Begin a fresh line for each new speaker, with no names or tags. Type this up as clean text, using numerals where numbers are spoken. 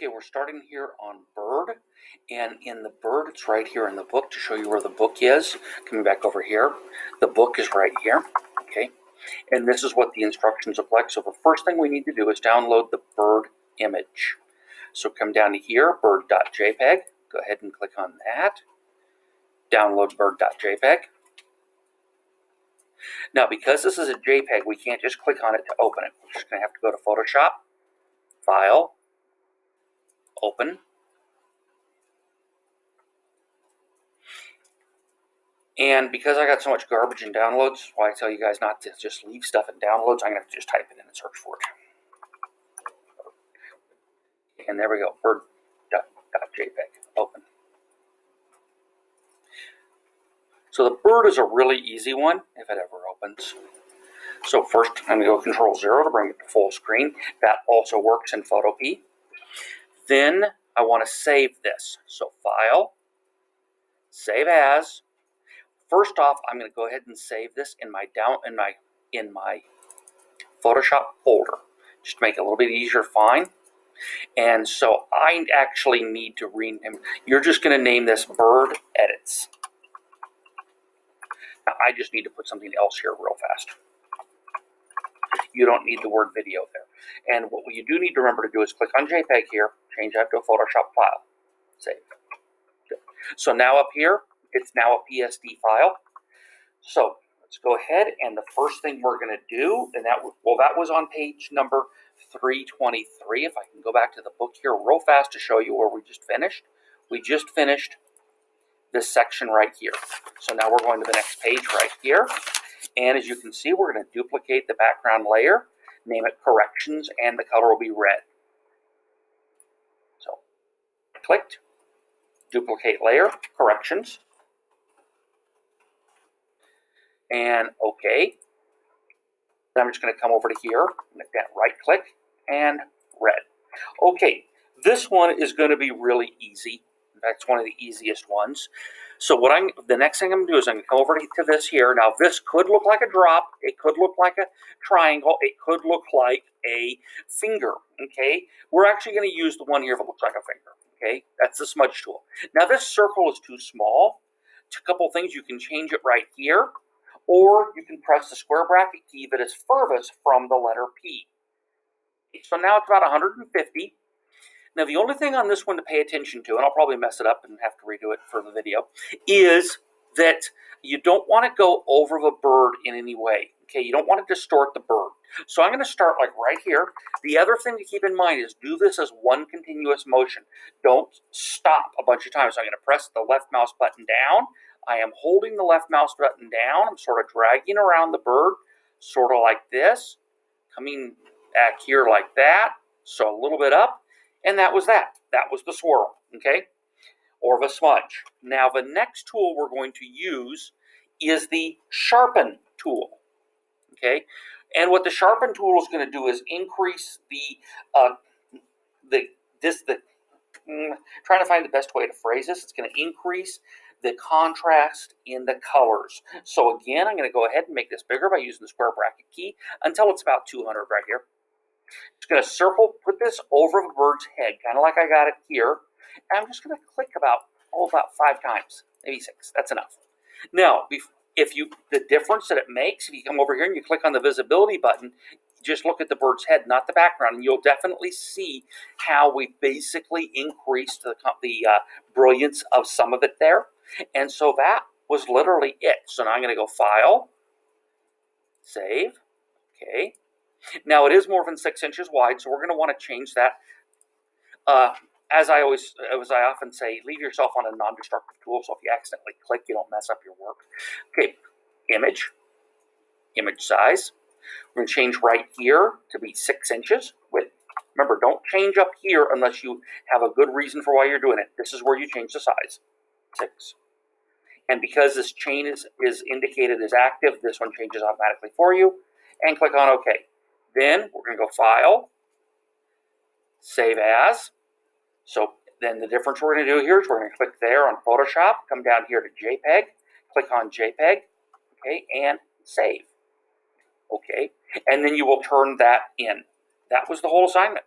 Okay, we're starting here on bird, and in the bird, it's right here in the book to show you where the book is. Coming back over here, the book is right here, okay? And this is what the instructions look like. So the first thing we need to do is download the bird image. So come down to here, bird.jpg, go ahead and click on that. Download bird.jpg. Now, because this is a JPEG, we can't just click on it to open it. We're just gonna have to go to Photoshop, File, Open. And because I got so much garbage in downloads, why I tell you guys not to just leave stuff in downloads, I'm going to have to just type it in and search for it. And there we go, bird.jpg, open. So the bird is a really easy one if it ever opens. So first, I'm going to go Control-0 to bring it to full screen. That also works in Photopea. Then I want to save this. So File, Save As. First off, I'm going to go ahead and save this in my Photoshop folder, just to make it a little bit easier to find. And so I actually need to rename. You're just going to name this Bird Edits. Now I just need to put something else here real fast. You don't need the word video there. And what you do need to remember to do is click on JPEG here, change that to a Photoshop file, save. So now up here, it's now a PSD file. So let's go ahead, and the first thing we're going to do, and that was on page number 323. If I can go back to the book here real fast to show you where we just finished. We just finished this section right here. So now we're going to the next page right here. And as you can see, we're going to duplicate the background layer, name it Corrections, and the color will be red. So clicked, duplicate layer, Corrections, and OK. Then I'm just going to come over to here, right click, and red. Okay, this one is going to be really easy. In fact, it's one of the easiest ones. So the next thing I'm going to do is I'm going to come over to this here. Now, this could look like a drop. It could look like a triangle. It could look like a finger, okay? We're actually going to use the one here that looks like a finger, okay? That's the smudge tool. Now, this circle is too small. A couple things, you can change it right here, or you can press the square bracket key that is furthest from the letter P. So now it's about 150. Now, the only thing on this one to pay attention to, and I'll probably mess it up and have to redo it for the video, is that you don't want to go over the bird in any way. Okay, you don't want to distort the bird. So I'm going to start like right here. The other thing to keep in mind is do this as one continuous motion. Don't stop a bunch of times. So I'm going to press the left mouse button down. I am holding the left mouse button down. I'm sort of dragging around the bird, sort of like this, coming back here like that. So a little bit up. And that was that. That was the swirl, okay? Or the smudge. Now, the next tool we're going to use is the sharpen tool, okay? And what the sharpen tool is going to do is increase trying to find the best way to phrase this. It's going to increase the contrast in the colors. So again, I'm going to go ahead and make this bigger by using the square bracket key until it's about 200 right here. Just going to put this over the bird's head, kind of like I got it here. And I'm just going to click about 5 times, maybe 6. That's enough. Now, the difference that it makes, if you come over here and you click on the visibility button, just look at the bird's head, not the background, and you'll definitely see how we basically increased the brilliance of some of it there. And so that was literally it. So now I'm going to go File, Save, okay. Now, it is more than 6 inches wide, so we're going to want to change that. As I often say, leave yourself on a non-destructive tool, so if you accidentally click, you don't mess up your work. Okay, image size. We're going to change right here to be 6 inches. Remember, don't change up here unless you have a good reason for why you're doing it. This is where you change the size, 6. And because this chain is indicated as active, this one changes automatically for you. And click on OK. Then we're going to go File, Save As. So then the difference we're going to do here is we're going to click there on Photoshop, come down here to JPEG, click on JPEG, okay, and Save. Okay, and then you will turn that in. That was the whole assignment.